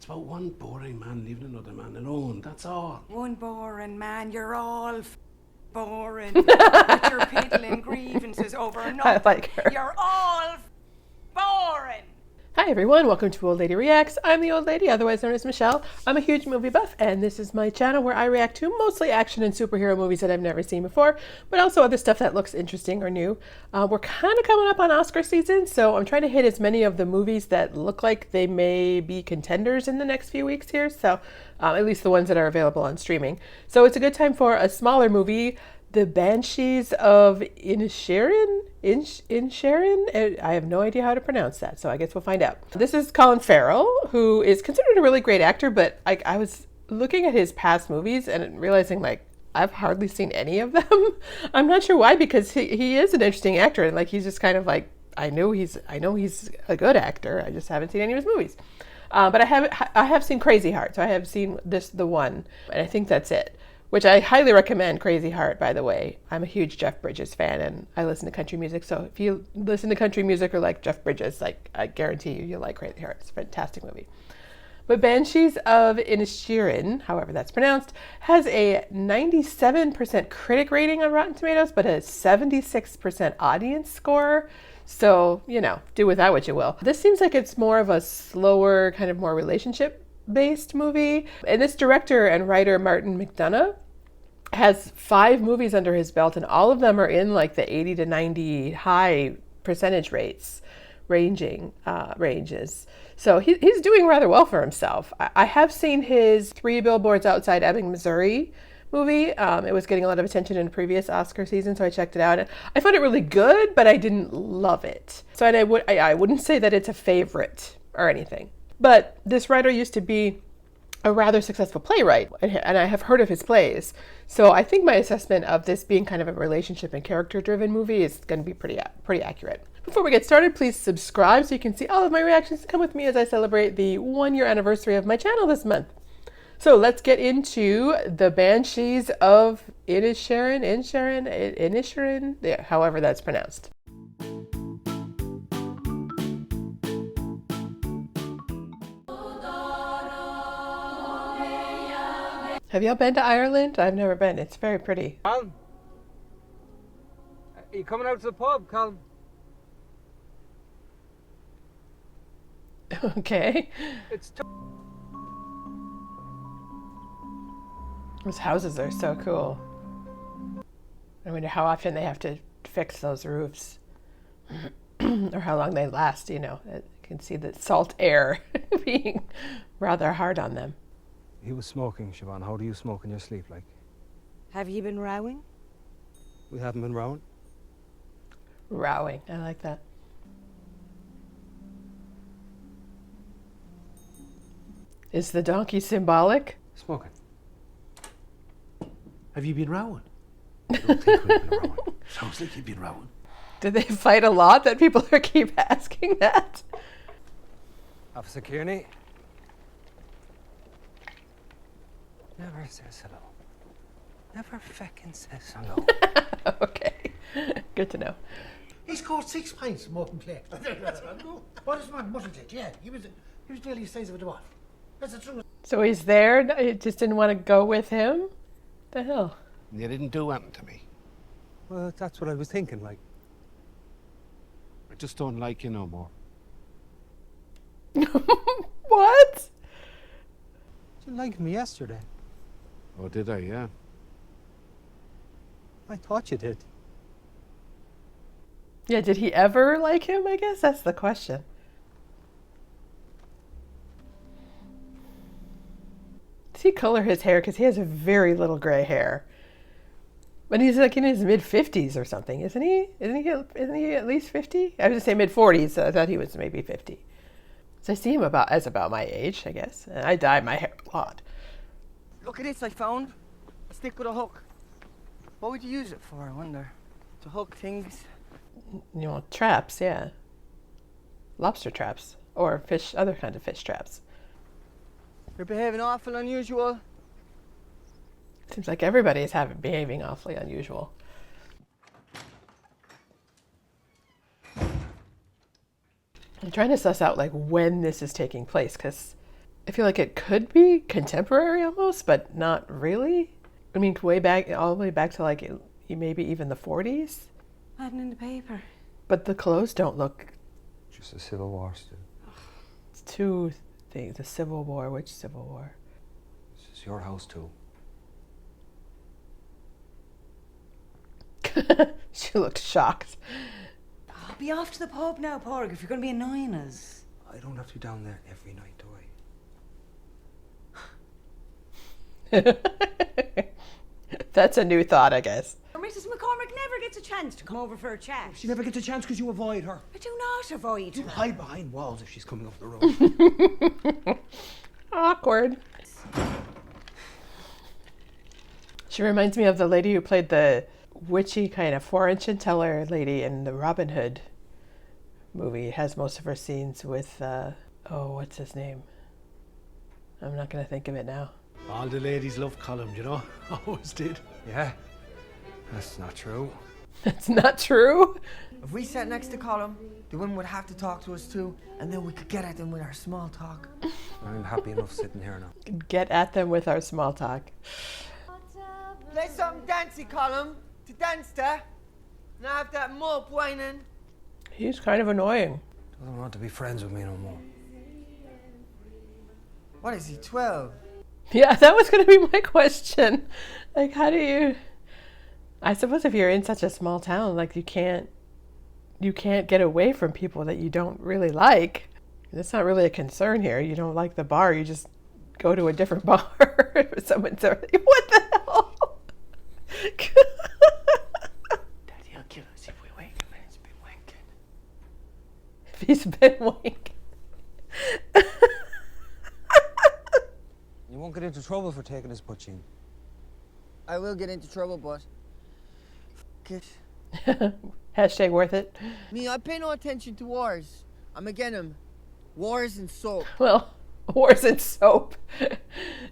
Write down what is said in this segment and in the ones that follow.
about one boring man leaving another man alone, that's all. One boring man, you're all boring. With your piddling grievances over nothing. I like her. You're all boring. Hi everyone, welcome to Old Lady Reacts. I'm the Old Lady, otherwise known as Michelle. I'm a huge movie buff, and this is my channel where I react to mostly action and superhero movies that I've never seen before, but also other stuff that looks interesting or new. We're kind of coming up on Oscar season, so I'm trying to hit as many of the movies that look like they may be contenders in the next few weeks here, so at least the ones that are available on streaming. So it's a good time for a smaller movie, The BANSHEES of Inisherin? Inisherin? I have no idea how to pronounce that, so I guess we'll find out. This is Colin Farrell, who is considered a really great actor, but I was looking at his past movies and realizing, like, I've hardly seen any of them. I'm not sure why, because he is an interesting actor, and like he's just kind of like, I know he's a good actor. I just haven't seen any of his movies. But I have seen Crazy Heart, so I have seen the one, and I think that's it. Which I highly recommend, Crazy Heart, by the way. I'm a huge Jeff Bridges fan, and I listen to country music. So if you listen to country music or like Jeff Bridges, like, I guarantee you'll like Crazy Heart. It's a fantastic movie. But Banshees of Inisherin, however that's pronounced, has a 97% critic rating on Rotten Tomatoes, but a 76% audience score. So, you know, do with that what you will. This seems like it's more of a slower, kind of more relationship-based movie. And this director and writer, Martin McDonagh, has 5 movies under his belt, and all of them are in like the 80 to 90 high percentage ranges. So he's doing rather well for himself. I have seen his 3 Billboards Outside Ebbing, Missouri movie. It was getting a lot of attention in a previous Oscar season, so I checked it out. I found it really good, but I didn't love it. So I wouldn't say that it's a favorite or anything. But this writer used to be a rather successful playwright, and I have heard of his plays. So I think my assessment of this being kind of a relationship and character-driven movie is going to be pretty accurate. Before we get started, please subscribe so you can see all of my reactions and come with me as I celebrate the 1-year anniversary of my channel this month. So let's get into The Banshees of Inisherin, however that's pronounced. Have y'all been to Ireland? I've never been. It's very pretty. Colin, are you coming out to the pub, Colin? Okay. It's Those houses are so cool. I wonder how often they have to fix those roofs or how long they last, you know. You can see the salt air being rather hard on them. He was smoking, Siobhan. How do you smoke in your sleep, like? Have you been rowing? We haven't been rowing. Rowing, I like that. Is the donkey symbolic? Smoking. Have you been rowing? I don't think we've been rowing. Sounds like you've been rowing. Do they fight a lot that people keep asking that? Officer Kearney. Never says hello. Never feckin' says hello. Okay, good to know. He scored 6 pints from open play. What is man muttered it? Yeah, he was nearly the size of a dwarf. That's the truth. So he's there, he just didn't want to go with him? The hell? You didn't do anything to me. Well, that's what I was thinking, like. I just don't like you no more. What? You liked me yesterday. Oh, did I? Yeah. I thought you did. Yeah, did he ever like him? I guess that's the question. Does he color his hair? Because he has a very little gray hair. But he's like in his mid-50s or something, isn't he? Isn't he at least 50? I was going to say mid-40s, so I thought he was maybe 50. So I see him about my age, I guess. And I dye my hair blonde. Look at this I found. A stick with a hook. What would you use it for, I wonder? To hook things? You know, traps, yeah. Lobster traps. Or other kinds of fish traps. You're behaving awful unusual. Seems like everybody is behaving awfully unusual. I'm trying to suss out like when this is taking place, because I feel like it could be contemporary almost, but not really. I mean, way back, all the way back to like maybe even the 40s. Hadn't in the paper. But the clothes don't look. Just a Civil War still. It's two things. The Civil War. Which Civil War? This is your house too. She looked shocked. Oh, be off to the pub now, Porg, if you're going to be annoying us. I don't have to be down there every night, do I? That's a new thought, I guess. Mrs. McCormick never gets a chance to come over for a chat. She never gets a chance because you avoid her. I do not avoid You her. hide behind walls if she's coming up the road. Awkward. She reminds me of the lady who played the witchy kind of fortune teller lady in the Robin Hood movie. It has most of her scenes with, what's his name? I'm not going to think of it now. All the ladies love Colin, you know? Always did. Yeah. That's not true. That's not true. If we sat next to Colin, the women would have to talk to us too, and then we could get at them with our small talk. I'm happy enough sitting here now. Get at them with our small talk. Play something dancey, Colin, to dance to. Not have that mope whining. He's kind of annoying. Doesn't want to be friends with me no more. What is he, 12? Yeah, that was going to be my question. Like, how do you... I suppose if you're in such a small town, like, you can't get away from people that you don't really like. That's not really a concern here. You don't like the bar, you just go to a different bar. If someone's already... What the hell? Daddy, I'll kill us if we wake him and he's been wanking. If he's been wanking. You won't get into trouble for taking his butching. I will get into trouble, but... F*** it. Hashtag worth it. Me, I pay no attention to wars. I'm against them. Wars and soap. Well, wars and soap.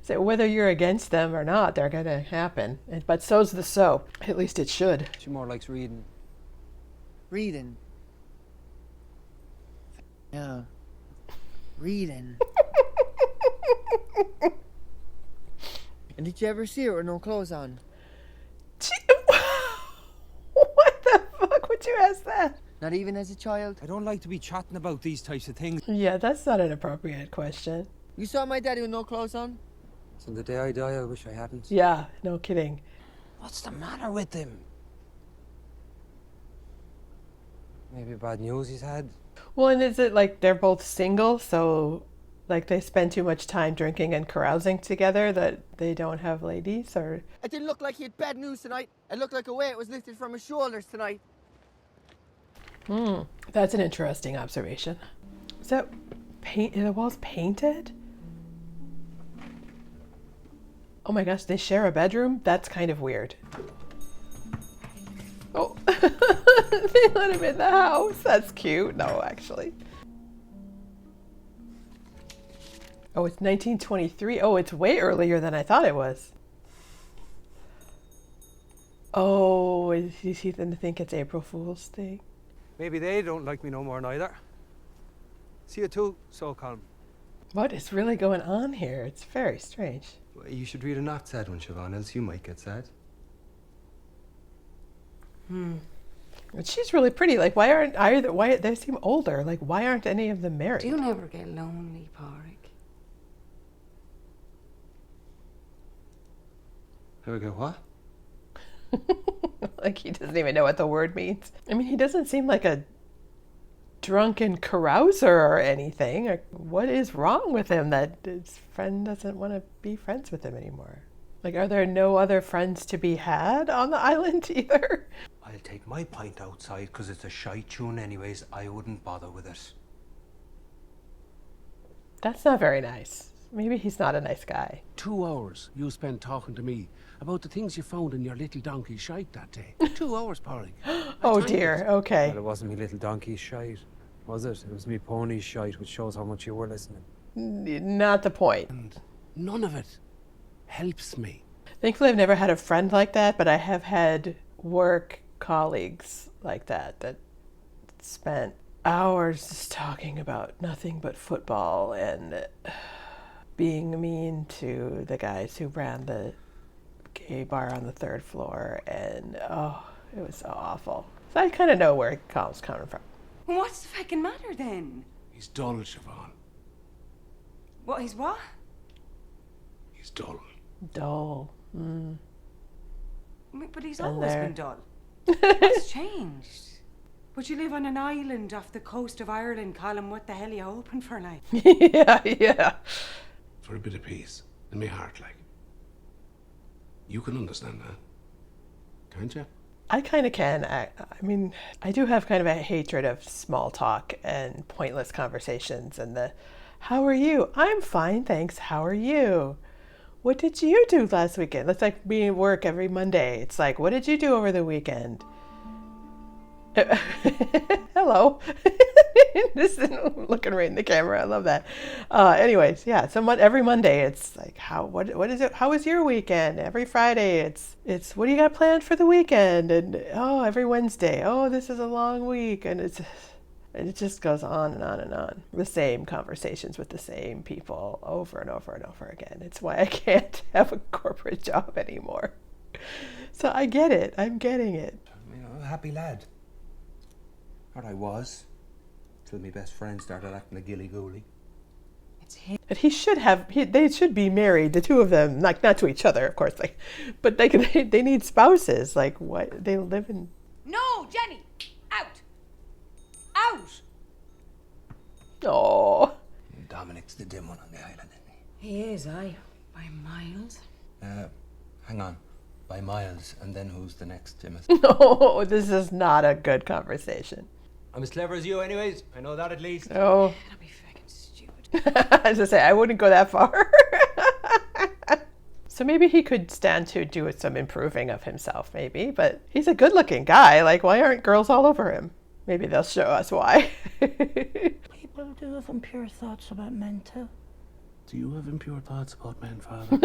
So whether you're against them or not, they're going to happen. But so's the soap. At least it should. She more likes reading. Reading. Yeah. Reading. And did you ever see her with no clothes on? What the fuck would you ask that? Not even as a child? I don't like to be chatting about these types of things. Yeah, that's not an appropriate question. You saw my daddy with no clothes on? So the day I die, I wish I hadn't. Yeah, no kidding. What's the matter with him? Maybe bad news he's had. Well, and is it like they're both single, so like they spend too much time drinking and carousing together that they don't have ladies, or... It didn't look like he had bad news tonight. It looked like a weight was lifted from his shoulders tonight. That's an interesting observation. Is that paint? Are the walls painted? Oh my gosh, they share a bedroom? That's kind of weird. Oh, they let him in the house. That's cute. No, actually. Oh, it's 1923. Oh, it's way earlier than I thought it was. Oh, is he going to think it's April Fool's Day? Maybe they don't like me no more neither. See you too, so calm. What is really going on here? It's very strange. Well, you should read a not sad one, Siobhan, else you might get sad. But she's really pretty. Like, why aren't either? Why they seem older? Like, why aren't any of them married? Do you never get lonely, Porg? There we go, what? Like, he doesn't even know what the word means. I mean, he doesn't seem like a drunken carouser or anything. Like, what is wrong with him that his friend doesn't want to be friends with him anymore? Like, are there no other friends to be had on the island either? I'll take my pint outside because it's a shite tune anyways. I wouldn't bother with it. That's not very nice. Maybe he's not a nice guy. 2 hours you spent talking to me about the things you found in your little donkey shite that day. 2 hours, Porg. Oh dear, okay. Well, it wasn't me little donkey's shite, was it? It was me pony's shite, which shows how much you were listening. Not the point. And none of it helps me. Thankfully, I've never had a friend like that, but I have had work colleagues like that spent hours just talking about nothing but football, and being mean to the guys who ran the gay bar on the 3rd floor, and oh, it was so awful. So I kind of know where Colin's coming from. What's the fucking matter then? He's dull, Siobhan. What, he's what? He's dull. Dull. But he's And always there. been dull. What's changed? But you live on an island off the coast of Ireland, Colin. What the hell are you hoping for, like? Yeah. For a bit of peace in my heart, like. You can understand that, can't you? I kind of can. I mean, I do have kind of a hatred of small talk and pointless conversations and the, how are you? I'm fine, thanks. How are you? What did you do last weekend? That's like being at work every Monday. It's like, what did you do over the weekend? Hello. This is looking right in the camera. I love that. Anyways, yeah. Every Monday, it's like, what is it? How was your weekend? Every Friday, it's what do you got planned for the weekend? And every Wednesday, this is a long week, and it just goes on and on and on. The same conversations with the same people over and over and over again. It's why I can't have a corporate job anymore. So I get it. I'm getting it. You know, a happy lad. Or I was. Till my best friend started acting a gilly-gooly. It's him. But he should have. They should be married, the two of them. Like, not to each other, of course. Like, but they need spouses. Like, what? They live in. No, Jenny! Out! Out! Oh. Dominic's the dim one on the island, isn't He is, aye. By miles. he? Hang on. By miles, and then who's the next, Timothy? No, this is not a good conversation. I'm as clever as you anyways. I know that at least. Oh. That'd be fucking stupid. As I say, I wouldn't go that far. So maybe he could stand to do some improving of himself, maybe. But he's a good-looking guy. Like, why aren't girls all over him? Maybe they'll show us why. People do have impure thoughts about men too. Do you have impure thoughts about men, Father?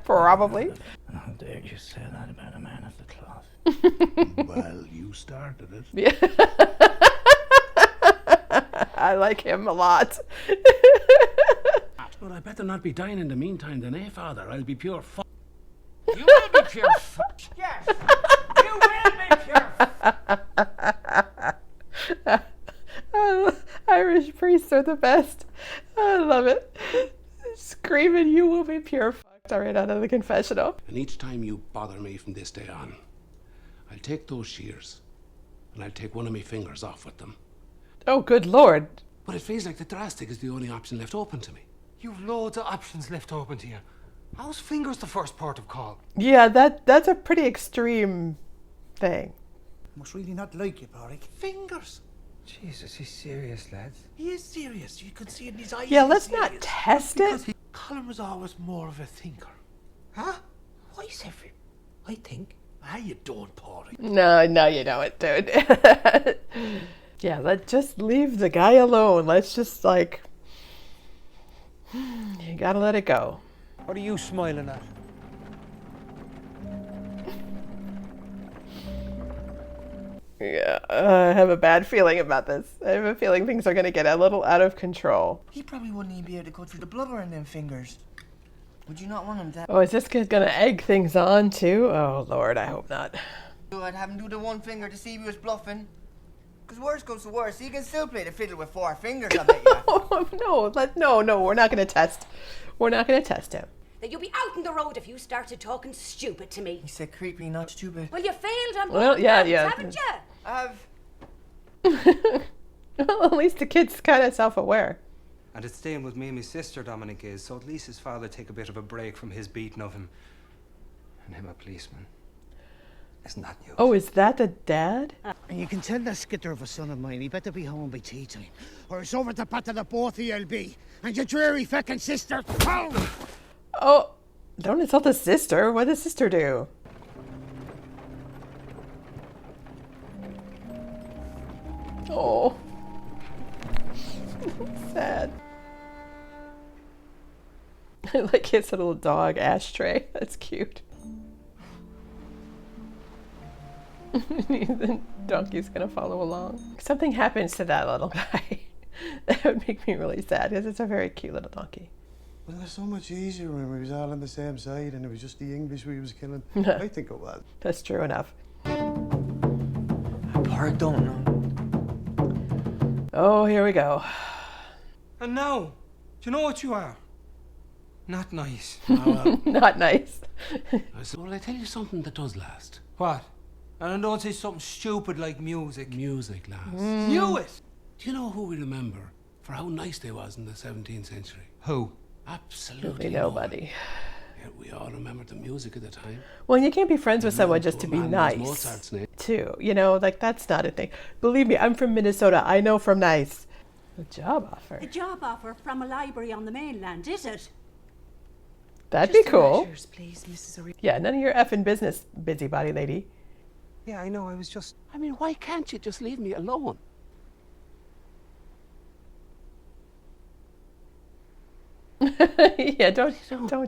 Probably. How dare you say that about a man of the cloth? Well, you started it. Yeah. I like him a lot. Well, I better not be dying in the meantime then, Father? I'll be pure f***. You will be pure Yes! You will be pure Oh, Irish priests are the best. I love it. Screaming, you will be pure fucked right out of the confessional. And each time you bother me from this day on, I'll take those shears and I'll take one of my fingers off with them. Oh, good Lord. But it feels like the drastic is the only option left open to me. You've loads of options left open to you. How's fingers the first port of call? Yeah, that's a pretty extreme thing. Must really not like you, Porrick. Fingers. Jesus, he's serious, lads. He is serious. You can see it in his eyes. Yeah, he's let's not serious. test it. Colin was always more of a thinker. Huh? Why is every... I think. Ah, you don't, Porrick. No, you don't, dude. Yeah, let's just leave the guy alone. Let's just, like... You gotta let it go. What are you smiling at? Yeah, I have a bad feeling about this. I have a feeling things are going to get a little out of control. He probably wouldn't even be able to go through the blubber in them fingers. Would you not want him to? Oh, is this kid going to egg things on too? Oh, Lord, I hope not. I'd have him do the one finger to see if he was bluffing. Because worse comes to worse, he can still play the fiddle with 4 fingers, I bet you. Oh, no, we're not going to test. We're not going to test him. That you'll be out on the road if you started talking stupid to me. He said creepy, not stupid. Well, you failed on both Well, yeah. counts, haven't you? Well, at least the kid's kind of self-aware. And it's staying with me and my sister, Dominic is, so at least his father take a bit of a break from his beating of him. And him a policeman. Isn't that news? Oh, is that the dad? And you can tell that skitter of a son of mine, he better be home by tea time. Or it's over the pat of the both of you'll be. And your dreary feckin' sister. Oh, don't insult the sister. What did the sister do? Oh. Sad. I like his little dog ashtray. That's cute. The donkey's gonna follow along. If something happens to that little guy, that would make me really sad because it's a very cute little donkey. Well, it was so much easier when we was all on the same side and it was just the English we was killing. I think it was. That's true enough. I don't know. Oh, here we go. And now, do you know what you are? Not nice. Not nice. I said, well, I tell you something that does last. What? And don't say something stupid like music. Music lasts. Knew it! Do you know who we remember for how nice they was in the 17th century? Who? Absolutely Nobody. Yeah, we all remember the music at the time. Well, you can't be friends with someone just to be Man, nice, Mozart's name. too. You know, like, that's not a thing. Believe me, I'm from Minnesota. I know from nice. A job offer. A job offer from a library on the mainland, is it? That'd be cool. Measures, please, Mrs. O'Reilly. Yeah, none of your effing business, busybody lady. Yeah, I know, I was just... I mean, why can't you just leave me alone? Yeah, don't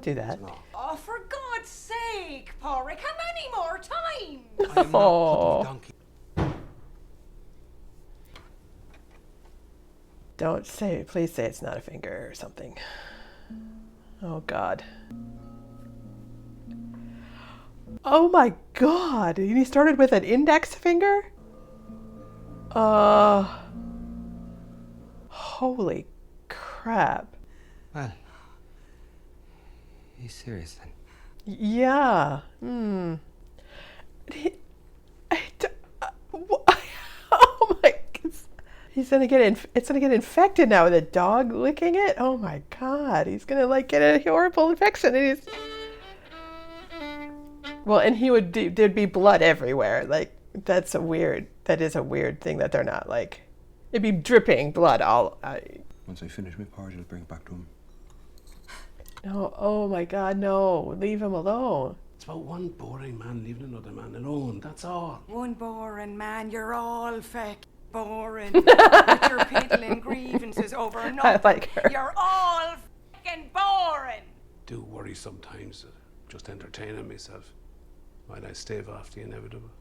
do that. Oh, for God's sake, Porrick, how many more times? I am not Oh. putting donkey. Don't say, please say it's not a finger or something. Oh, God. Oh, my God. And he started with an index finger? Holy crap. Well, he's serious then. Yeah. Oh my. He's gonna get it's gonna get infected now with a dog licking it. Oh my God. He's gonna like get a horrible infection. And he's. Well, and there'd be blood everywhere. Like that is a weird thing that they're not like. It'd be dripping blood all. Once I finish my porridge, I'll bring it back to him. No, oh my God, no. Leave him alone. It's about one boring man leaving another man alone, that's all. One boring man, you're all boring. With your piddling grievances over nothing. I like her. You're all boring. Do worry sometimes, just entertaining myself while I stave off the inevitable.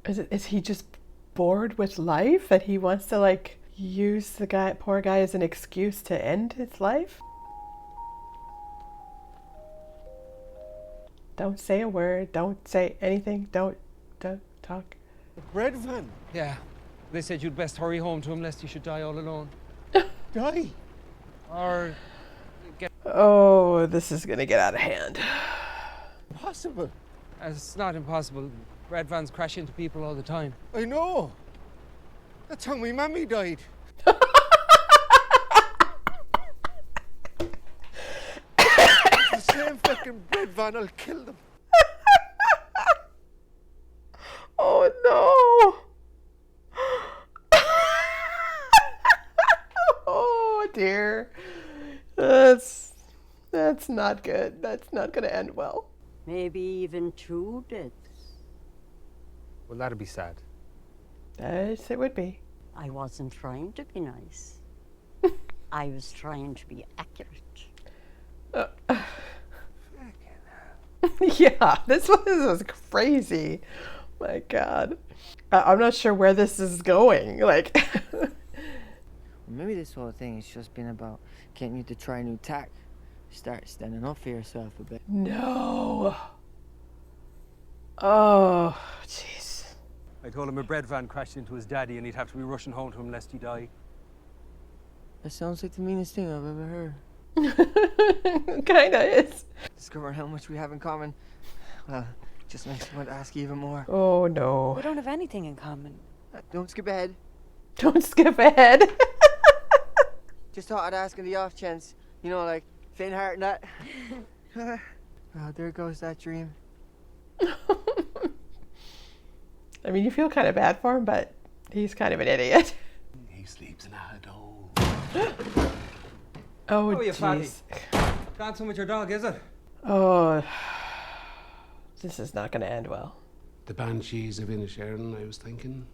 Is he just bored with life that he wants to like use the poor guy as an excuse to end his life? Don't say a word. Don't say anything. Don't talk. The bread van? Yeah. They said you'd best hurry home to him lest he should die all alone. Die? Or get... Oh, this is gonna get out of hand. Impossible. It's not impossible. Bread vans crash into people all the time. I know. That's how my mammy died. The same fucking bread van, I'll kill them. Oh no! Oh dear. That's not good. That's not gonna end well. Maybe even 2 deaths. Well, that'd be sad. Yes, it would be. I wasn't trying to be nice. I was trying to be accurate. Yeah, this was crazy. My God. I'm not sure where this is going. Like, Maybe this whole thing has just been about getting you to try a new tack. Start standing up for yourself a bit. no. Oh, jeez. I told him a bread van crashed into his daddy and he'd have to be rushing home to him lest he die. That sounds like the meanest thing I've ever heard. Kinda is. Discovering how much we have in common, well, just makes me want to ask you even more. Oh no. We don't have anything in common. Don't skip ahead. Don't skip ahead. Just thought I'd ask on the off chance. You know, like, faint heart and that. Well, there goes that dream. I mean, you feel kind of bad for him, but he's kind of an idiot. He sleeps in a hole. Oh, you fatty? jeez. Dancing with your dog, is it? Oh, this is not going to end well. The Banshees of Inisherin, I was thinking.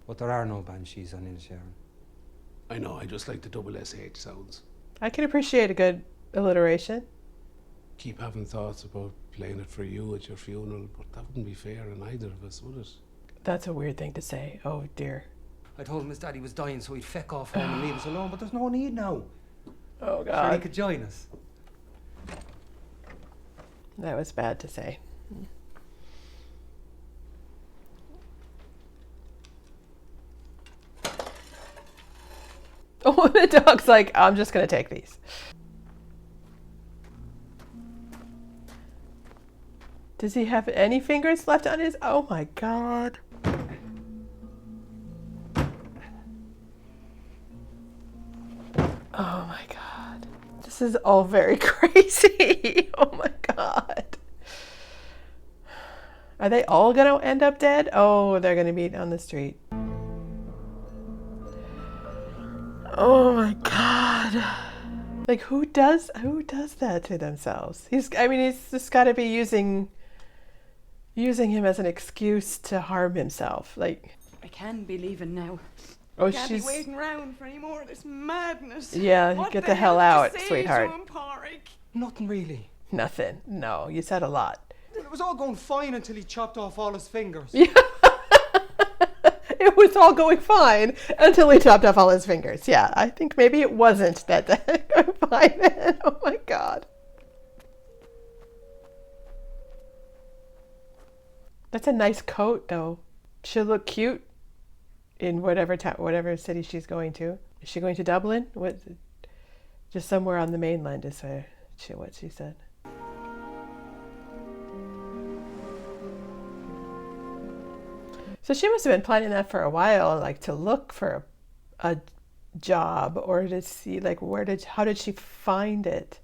But there are no banshees on Inisherin. I know, I just like the double SH sounds. I can appreciate a good alliteration. Keep having thoughts about playing it for you at your funeral, but that wouldn't be fair on either of us, would it? That's a weird thing to say. Oh, dear. I told him his daddy was dying so he'd feck off home and leave us alone, but there's no need now. Oh, Sure, he God. could join us. That was bad to say. Oh, the dog's like, I'm just going to take these. Does he have any fingers left on his? Oh, my God. Oh, my God. This is all very crazy. Oh, my God. Are they all going to end up dead? Oh, they're going to be on the street. Oh my God. Like who does that to themselves? He's just got to be using him as an excuse to harm himself. Like I can't be leaving now. oh, Can't she's be waiting around for any more of this madness. yeah, What get the hell hell out, did you say sweetheart. to him, Pádraig? Nothing really. Nothing. No, you said a lot. It was all going fine until he chopped off all his fingers. Yeah. It was all going fine until he chopped off all his fingers. Yeah, I think maybe it wasn't that going fine then. Oh my God. That's a nice coat though. She'll look cute in whatever city she's going to. Is she going to Dublin? What? Just somewhere on the mainland is what she said. So she must have been planning that for a while, like to look for a job or to see like how did she find it?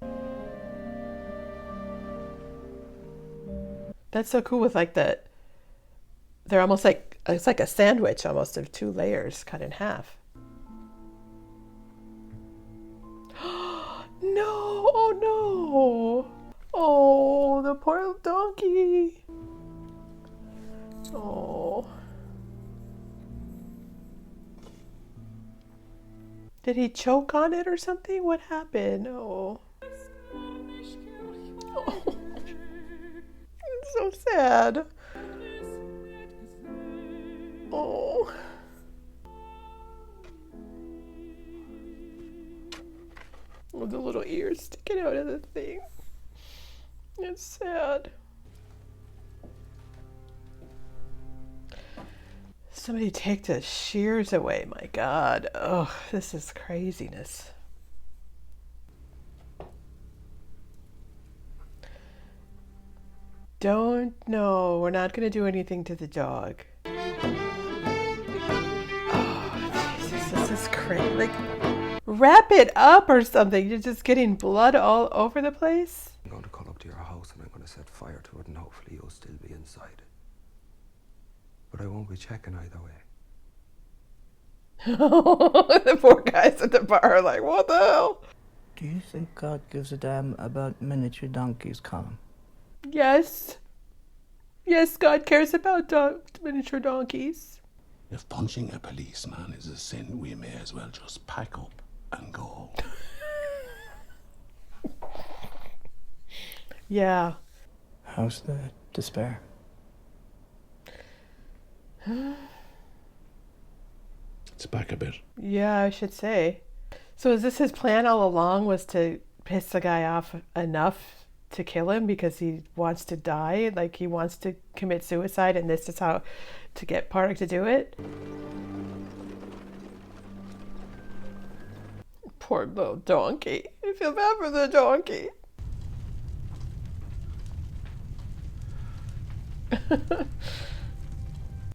That's so cool with like they're almost like, it's like a sandwich almost of 2 layers cut in half. No, oh no. Oh, the poor donkey. Oh. Did he choke on it or something? What happened? Oh. Oh. It's so sad. Oh. Oh, the little ears sticking out of the thing. It's sad. Somebody take the shears away, my God. Oh, this is craziness. Don't know. We're not going to do anything to the dog. Oh, Jesus, this is crazy. Like, wrap it up or something. You're just getting blood all over the place. I'm going to call up to your house and I'm going to set fire to it and hopefully you'll still be inside. But I won't be checking either way. The poor guys at the bar are like, what the hell? Do you think God gives a damn about miniature donkeys, Colin? Yes. Yes, God cares about miniature donkeys. If punching a policeman is a sin, we may as well just pack up and go. Yeah. How's the despair? It's back a bit. Yeah, I should say. So is this his plan all along, was to piss the guy off enough to kill him because he wants to die? Like he wants to commit suicide and this is how to get Pádraig to do it? Poor little donkey. I feel bad for the donkey.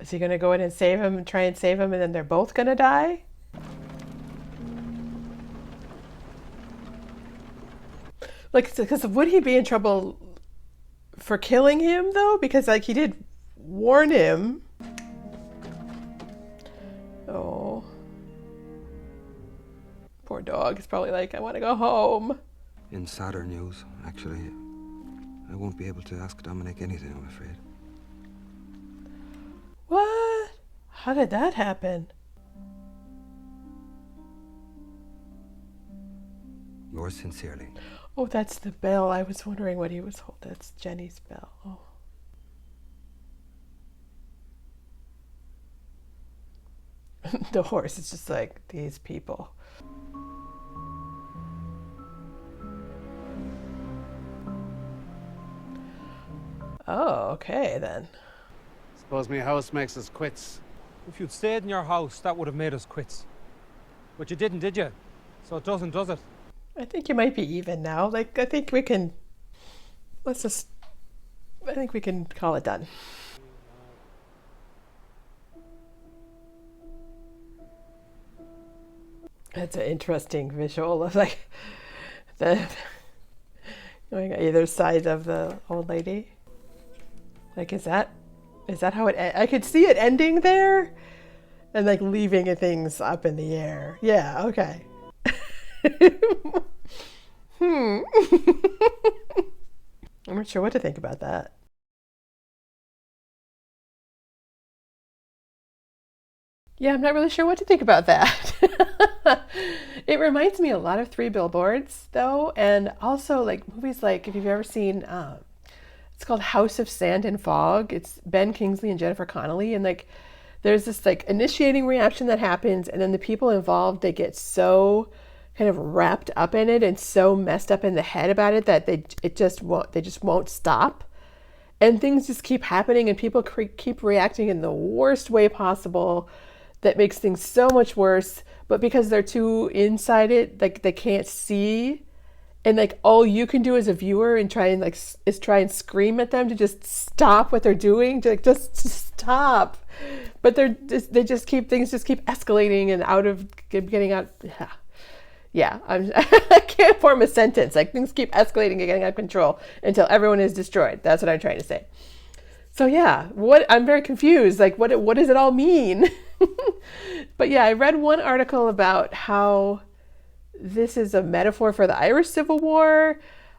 Is he going to go in and save him and try and save him and then they're both going to die? Like, because would he be in trouble for killing him though? Because like he did warn him. Oh. Poor dog. He's probably like, I want to go home. In sadder news, actually, I won't be able to ask Dominic anything, I'm afraid. What? How did that happen? Yours sincerely. Oh, that's the bell. I was wondering what he was holding. That's Jenny's bell. Oh. The horse is just like, these people. Oh, okay then. Suppose me house makes us quits. If you'd stayed in your house, that would have made us quits. But you didn't, did you? So it doesn't, does it? I think you might be even now. Like, I think we can, I think we can call it done. That's an interesting visual of like going on either side of the old lady. Like, is that how it, I could see it ending there and like leaving things up in the air. Yeah, okay. I'm not sure what to think about that. Yeah, I'm not really sure what to think about that. It reminds me a lot of Three Billboards, though, and also like movies like, if you've ever seen, it's called House of Sand and Fog. It's Ben Kingsley and Jennifer Connelly, and like there's this like initiating reaction that happens, and then the people involved, they get so kind of wrapped up in it and so messed up in the head about it that they just won't stop. And things just keep happening, and people keep reacting in the worst way possible. That makes things so much worse, but because they're too inside it, like they can't see, and like all you can do as a viewer and try and scream at them to just stop what they're doing, to like just stop. But things just keep escalating and getting out. Yeah, I can't form a sentence. Like things keep escalating and getting out of control until everyone is destroyed. That's what I'm trying to say. So yeah, I'm very confused. Like what does it all mean? But yeah, I read one article about how this is a metaphor for the Irish Civil War.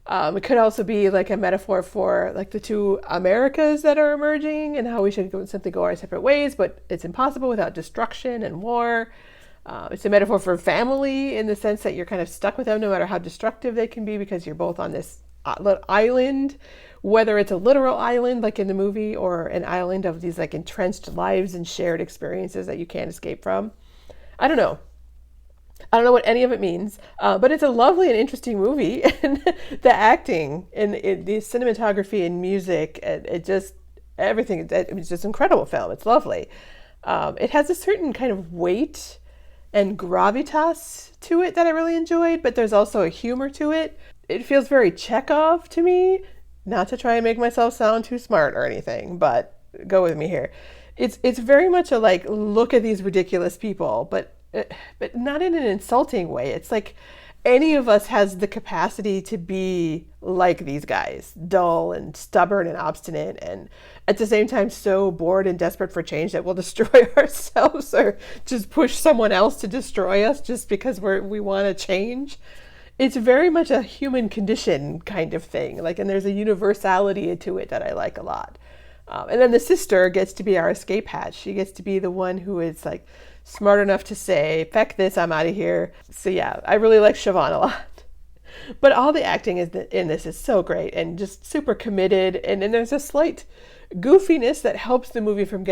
It could also be like a metaphor for like the two Americas that are emerging and how we should simply go our separate ways, but it's impossible without destruction and war. It's a metaphor for family in the sense that you're kind of stuck with them no matter how destructive they can be because you're both on this island, whether it's a literal island like in the movie or an island of these like entrenched lives and shared experiences that you can't escape from. I don't know what any of it means, but it's a lovely and interesting movie. And the acting and the cinematography and music, everything, it's just an incredible film. It's lovely. It has a certain kind of weight and gravitas to it that I really enjoyed, but there's also a humor to it. It feels very Chekhov to me, not to try and make myself sound too smart or anything, but go with me here. It's very much a like, look at these ridiculous people, but not in an insulting way. It's like any of us has the capacity to be like these guys, dull and stubborn and obstinate, and at the same time so bored and desperate for change that we'll destroy ourselves or just push someone else to destroy us just because we want to change. It's very much a human condition kind of thing. Like, and there's a universality to it that I like a lot. And then the sister gets to be our escape hatch. She gets to be the one who is like smart enough to say, "Feck this, I'm out of here." So yeah, I really like Siobhan a lot. But all the acting in this is so great and just super committed. And then there's a slight goofiness that helps the movie from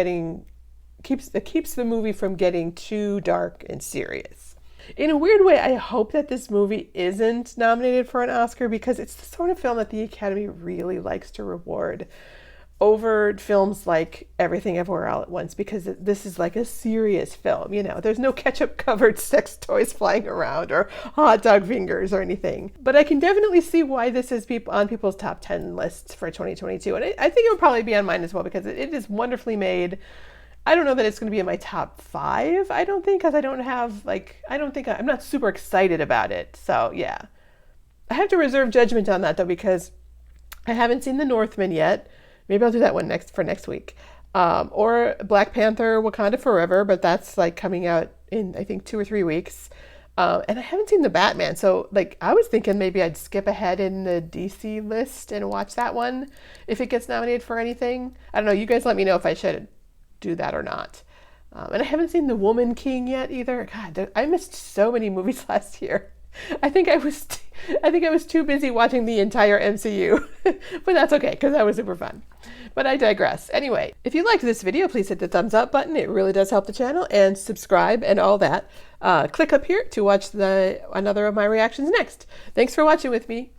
keeps the movie from getting too dark and serious. In a weird way, I hope that this movie isn't nominated for an Oscar because it's the sort of film that the Academy really likes to reward over films like Everything Everywhere All at Once, because this is like a serious film. You know, there's no ketchup-covered sex toys flying around or hot dog fingers or anything. But I can definitely see why this is on people's top 10 lists for 2022. And I think it would probably be on mine as well because it is wonderfully made. I don't know that it's going to be in my top 5. I don't think, because I'm not super excited about it. So yeah, I have to reserve judgment on that though, because I haven't seen The Northman yet. Maybe I'll do that one next week. Or Black Panther, Wakanda Forever, but that's like coming out in, I think, 2 or 3 weeks. And I haven't seen The Batman. So like, I was thinking maybe I'd skip ahead in the DC list and watch that one if it gets nominated for anything. I don't know. You guys let me know if I should do that or not. And I haven't seen The Woman King yet either. God, I missed so many movies last year. I think I was too busy watching the entire MCU, but that's okay because that was super fun. But I digress. Anyway, if you liked this video, please hit the thumbs up button. It really does help the channel, and subscribe and all that. Click up here to watch another of my reactions next. Thanks for watching with me.